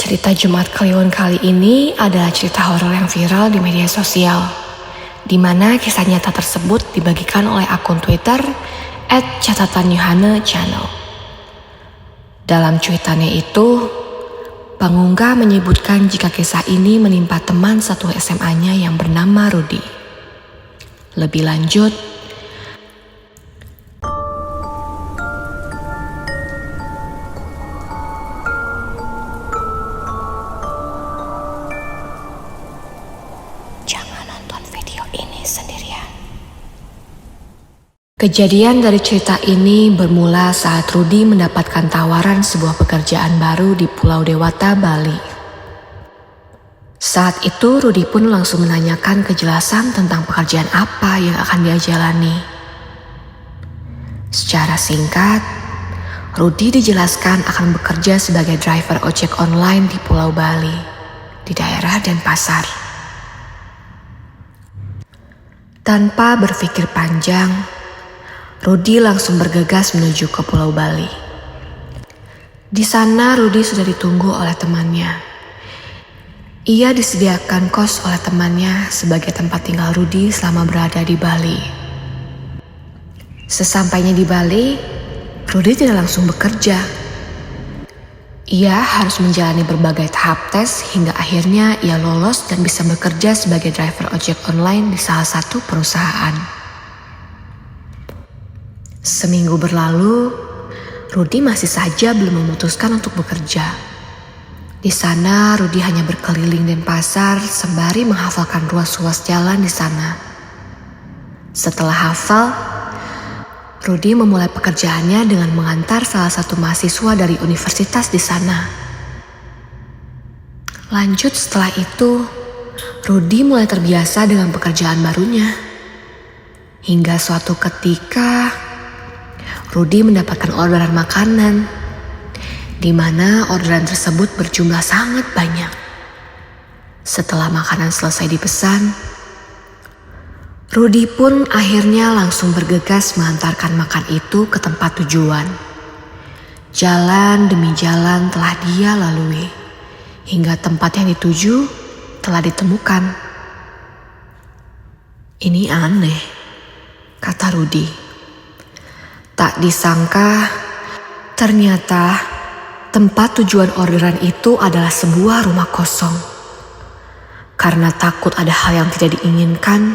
Cerita Jumat Kliwon kali ini adalah cerita horor yang viral di media sosial, di mana kisah nyata tersebut dibagikan oleh akun Twitter @catatanyohana_channel. Dalam cuitannya itu, pengunggah menyebutkan jika kisah ini menimpa teman satu SMA-nya yang bernama Rudy. Lebih lanjut, jangan nonton video ini sendirian. Kejadian dari cerita ini bermula saat Rudy mendapatkan tawaran sebuah pekerjaan baru di Pulau Dewata, Bali. Saat itu Rudy pun langsung menanyakan kejelasan tentang pekerjaan apa yang akan dia jalani. Secara singkat, Rudy dijelaskan akan bekerja sebagai driver ojek online di Pulau Bali, di daerah Denpasar. Tanpa berpikir panjang, Rudy langsung bergegas menuju ke Pulau Bali. Di sana Rudy sudah ditunggu oleh temannya. Ia disediakan kos oleh temannya sebagai tempat tinggal Rudy selama berada di Bali. Sesampainya di Bali, Rudy tidak langsung bekerja. Ia harus menjalani berbagai tahap tes hingga akhirnya ia lolos dan bisa bekerja sebagai driver ojek online di salah satu perusahaan. Seminggu berlalu, Rudy masih saja belum memutuskan untuk bekerja. Di sana, Rudy hanya berkeliling Denpasar sembari menghafalkan ruas-ruas jalan di sana. Setelah hafal, Rudy memulai pekerjaannya dengan mengantar salah satu mahasiswa dari universitas di sana. Lanjut setelah itu, Rudy mulai terbiasa dengan pekerjaan barunya. Hingga suatu ketika, Rudy mendapatkan orderan makanan, di mana orderan tersebut berjumlah sangat banyak. Setelah makanan selesai dipesan, Rudy pun akhirnya langsung bergegas mengantarkan makan itu ke tempat tujuan. Jalan demi jalan telah dia lalui, hingga tempat yang dituju telah ditemukan. "Ini aneh," kata Rudy. Tak disangka, ternyata tempat tujuan orderan itu adalah sebuah rumah kosong. Karena takut ada hal yang tidak diinginkan,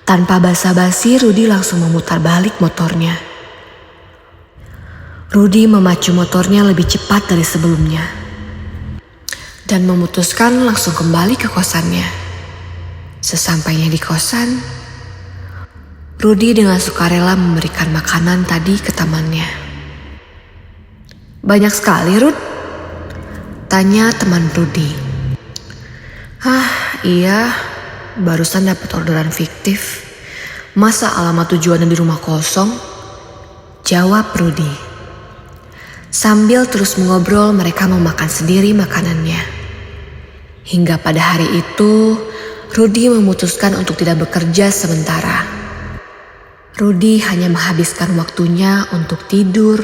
tanpa basa-basi Rudy langsung memutar balik motornya. Rudy memacu motornya lebih cepat dari sebelumnya dan memutuskan langsung kembali ke kosannya. Sesampainya di kosan, Rudy dengan sukarela memberikan makanan tadi ke temannya. "Banyak sekali, Rud?" tanya teman Rudy. Iya, barusan dapat orderan fiktif. Masa alamat tujuannya di rumah kosong?" jawab Rudy. Sambil terus mengobrol, mereka memakan sendiri makanannya. Hingga pada hari itu, Rudy memutuskan untuk tidak bekerja sementara. Rudy hanya menghabiskan waktunya untuk tidur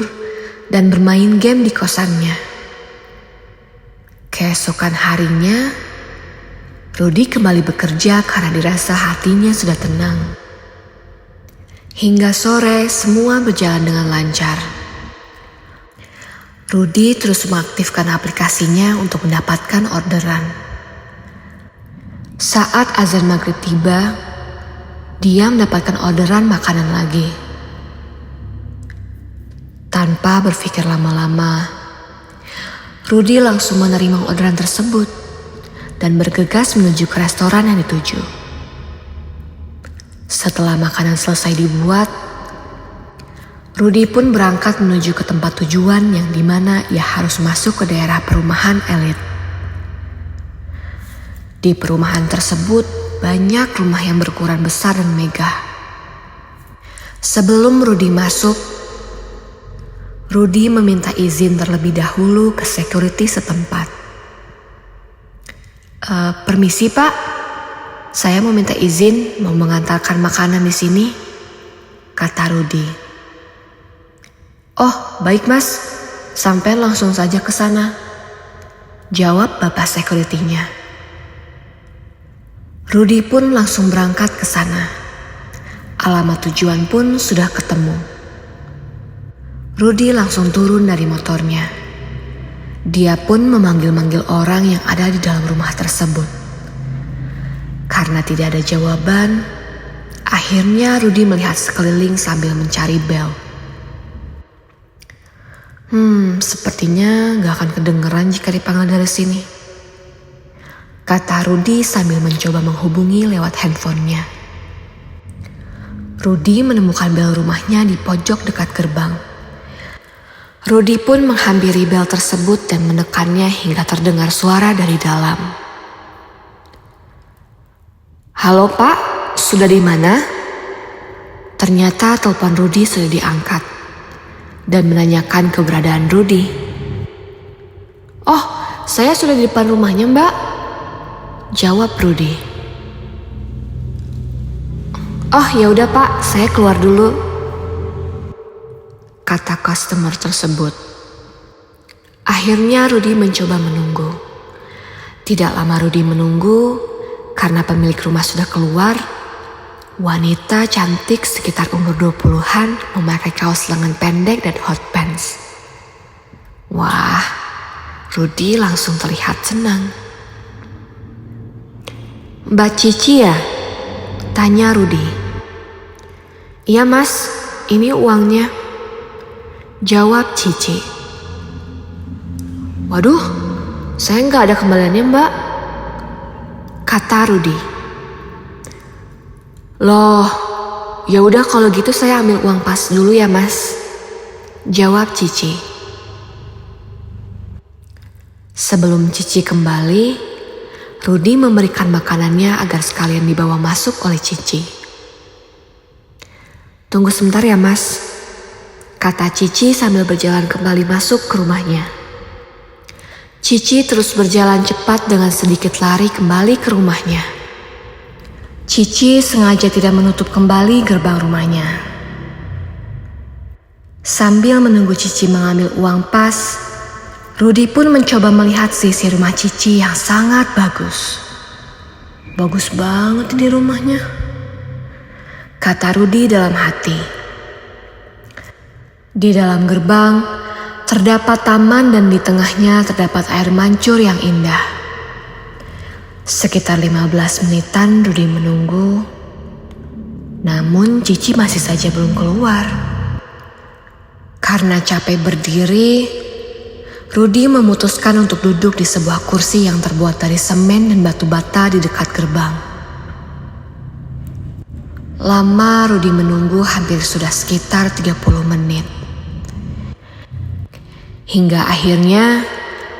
dan bermain game di kosannya. Keesokan harinya, Rudy kembali bekerja karena dirasa hatinya sudah tenang. Hingga sore, semua berjalan dengan lancar. Rudy terus mengaktifkan aplikasinya untuk mendapatkan orderan. Saat azan maghrib tiba, dia mendapatkan orderan makanan lagi. Tanpa berpikir lama-lama, Rudy langsung menerima orderan tersebut dan bergegas menuju ke restoran yang dituju. Setelah makanan selesai dibuat, Rudy pun berangkat menuju ke tempat tujuan yang dimana ia harus masuk ke daerah perumahan elit. Di perumahan tersebut, banyak rumah yang berukuran besar dan megah. Sebelum Rudy masuk, Rudy meminta izin terlebih dahulu ke security setempat. Permisi Pak, saya mau minta izin mau mengantarkan makanan di sini," kata Rudy. "Oh, baik Mas, sampai langsung saja ke sana," jawab bapak sekuritinya. Rudy pun langsung berangkat ke sana. Alamat tujuan pun sudah ketemu. Rudy langsung turun dari motornya. Dia pun memanggil-manggil orang yang ada di dalam rumah tersebut. Karena tidak ada jawaban, akhirnya Rudy melihat sekeliling sambil mencari bel. Sepertinya gak akan kedengeran jika dipanggil dari sini, kata Rudy sambil mencoba menghubungi lewat handphonenya. Rudy menemukan bel rumahnya di pojok dekat gerbang. Rudy pun menghampiri bel tersebut dan menekannya hingga terdengar suara dari dalam. Halo Pak, sudah di mana? Ternyata telepon Rudy sudah diangkat dan menanyakan keberadaan Rudy. Oh, saya sudah di depan rumahnya Mbak, jawab Rudy. Oh ya udah Pak, saya keluar dulu, kata customer tersebut. Akhirnya Rudy mencoba menunggu. Tidak lama Rudy menunggu karena pemilik rumah sudah keluar. Wanita cantik sekitar umur 20-an memakai kaos lengan pendek dan hot pants. Wah, Rudy langsung terlihat senang. Mbak Cici ya? Tanya Rudy. Iya mas, ini uangnya, jawab Cici. Waduh, saya nggak ada kembaliannya mbak, kata Rudy. Loh, ya udah kalau gitu saya ambil uang pas dulu ya mas, jawab Cici. Sebelum Cici kembali, Rudy memberikan makanannya agar sekalian dibawa masuk oleh Cici. Tunggu sebentar ya mas, kata Cici sambil berjalan kembali masuk ke rumahnya. Cici terus berjalan cepat dengan sedikit lari kembali ke rumahnya. Cici sengaja tidak menutup kembali gerbang rumahnya. Sambil menunggu Cici mengambil uang pas, Rudy pun mencoba melihat sisi rumah Cici yang sangat bagus. Bagus banget di rumahnya, kata Rudy dalam hati. Di dalam gerbang terdapat taman dan di tengahnya terdapat air mancur yang indah. Sekitar 15 menitan Rudy menunggu, namun Cici masih saja belum keluar. Karena capek berdiri, Rudy memutuskan untuk duduk di sebuah kursi yang terbuat dari semen dan batu bata di dekat gerbang. Lama Rudy menunggu hampir sudah sekitar 30 menit. Hingga akhirnya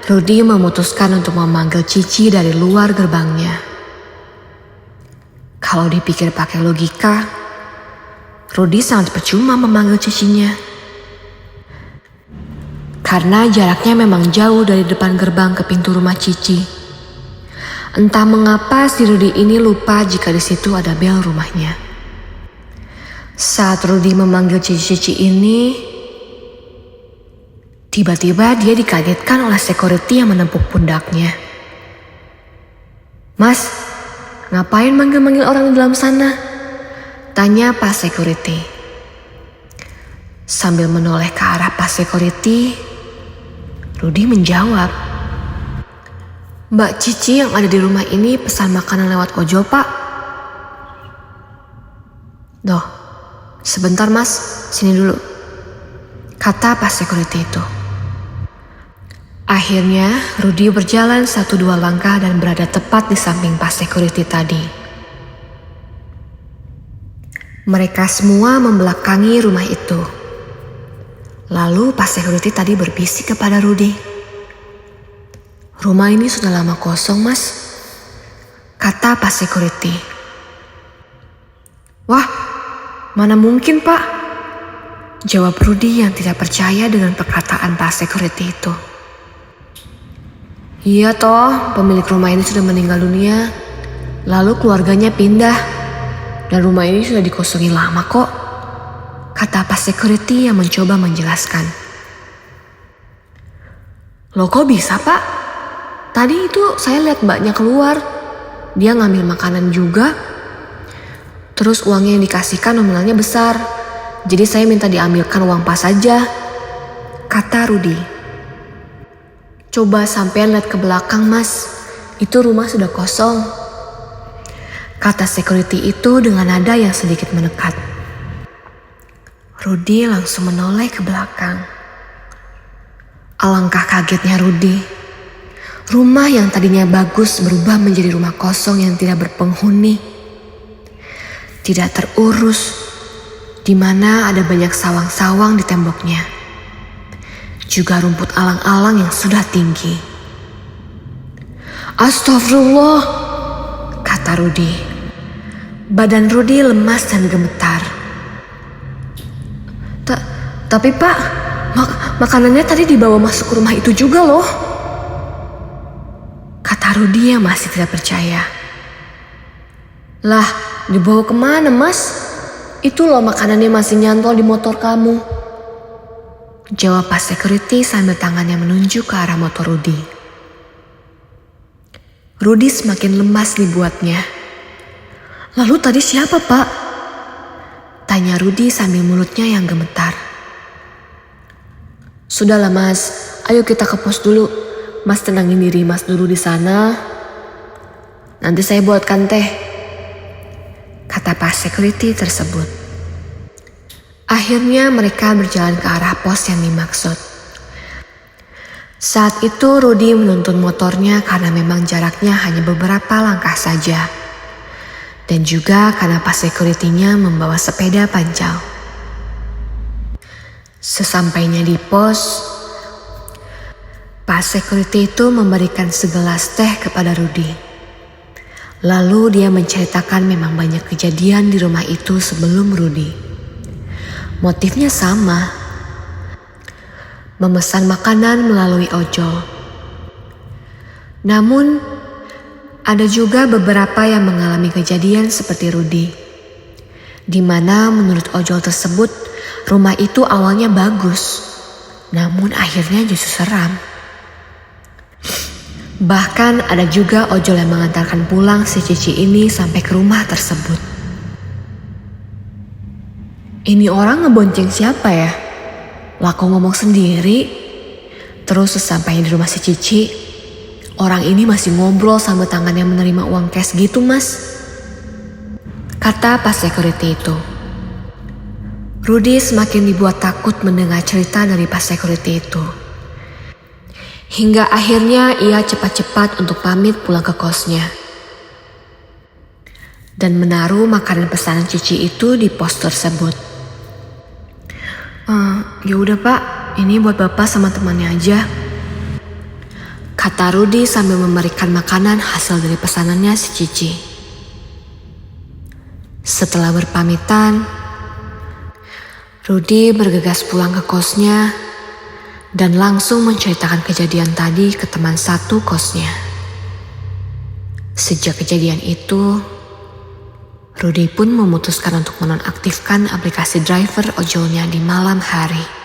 Rudy memutuskan untuk memanggil Cici dari luar gerbangnya. Kalau dipikir pakai logika, Rudy sangat percuma memanggil Cicinya. Karena jaraknya memang jauh dari depan gerbang ke pintu rumah Cici. Entah mengapa si Rudy ini lupa jika di situ ada bel rumahnya. Saat Rudy memanggil Cici ini, tiba-tiba dia dikagetkan oleh security yang menepuk pundaknya. Mas, ngapain manggil-manggil orang di dalam sana? Tanya Pak Security. Sambil menoleh ke arah Pak Security, Rudy menjawab, Mbak Cici yang ada di rumah ini pesan makanan lewat ojol Pak. Doh, sebentar mas, sini dulu, kata Pak Security itu. Akhirnya Rudy berjalan 1-2 langkah dan berada tepat di samping Pak Security tadi. Mereka semua membelakangi rumah itu. Lalu Pak Security tadi berbisik kepada Rudy. Rumah ini sudah lama kosong mas, kata Pak Security. Wah, mana mungkin pak, jawab Rudy yang tidak percaya dengan perkataan Pak Security itu. Iya toh, pemilik rumah ini sudah meninggal dunia, lalu keluarganya pindah, dan rumah ini sudah dikosongi lama kok, kata Pak Security yang mencoba menjelaskan. Loh kok bisa pak? tadi itu saya lihat mbaknya keluar. Dia ngambil makanan juga. Terus uangnya yang dikasihkan nominalnya besar. Jadi saya minta diambilkan uang pas saja, kata Rudy. Coba sampean lihat ke belakang, Mas. Itu rumah sudah kosong, kata security itu dengan nada yang sedikit mendekat. Rudy langsung menoleh ke belakang. Alangkah kagetnya Rudy. Rumah yang tadinya bagus berubah menjadi rumah kosong yang tidak berpenghuni. Tidak terurus, di mana ada banyak sawang-sawang di temboknya. Juga rumput alang-alang yang sudah tinggi. Astagfirullah, kata Rudy. Badan Rudy lemas dan gemetar. Tapi Pak, makanannya tadi dibawa masuk ke rumah itu juga loh, kata Rudy yang masih tidak percaya. Lah, dibawa kemana Mas? Itu loh makanannya masih nyantol di motor kamu, jawab pas security sambil tangannya menunjuk ke arah motor Rudy. Rudy semakin lemas dibuatnya. Lalu tadi siapa Pak? Tanya Rudy sambil mulutnya yang gemetar. Sudahlah Mas, ayo kita ke pos dulu. Mas tenangin diri Mas dulu di sana. Nanti saya buatkan teh, kata pas security tersebut. Akhirnya mereka berjalan ke arah pos yang dimaksud. Saat itu Rudy menuntun motornya karena memang jaraknya hanya beberapa langkah saja. Dan juga karena pas security-nya membawa sepeda pancal. Sesampainya di pos, pas security itu memberikan segelas teh kepada Rudy. Lalu dia menceritakan memang banyak kejadian di rumah itu sebelum Rudy. Motifnya sama, memesan makanan melalui ojol. Namun, ada juga beberapa yang mengalami kejadian seperti Rudy, di mana menurut ojol tersebut rumah itu awalnya bagus, namun akhirnya justru seram. Bahkan ada juga ojol yang mengantarkan pulang si Cici ini sampai ke rumah tersebut. Ini orang ngebonceng siapa ya? Lah kok ngomong sendiri? Terus sesampainya di rumah si Cici, orang ini masih ngobrol sambil tangannya menerima uang cash gitu Mas, kata pas security itu. Rudy semakin dibuat takut mendengar cerita dari pas security itu. Hingga akhirnya ia cepat-cepat untuk pamit pulang ke kosnya. Dan menaruh makanan pesanan Cici itu di pos tersebut. Ya udah Pak, ini buat Bapak sama temannya aja, kata Rudy sambil memberikan makanan hasil dari pesanannya si Cici. Setelah berpamitan, Rudy bergegas pulang ke kosnya dan langsung menceritakan kejadian tadi ke teman satu kosnya. Sejak kejadian itu, Rudy pun memutuskan untuk menonaktifkan aplikasi driver ojolnya di malam hari.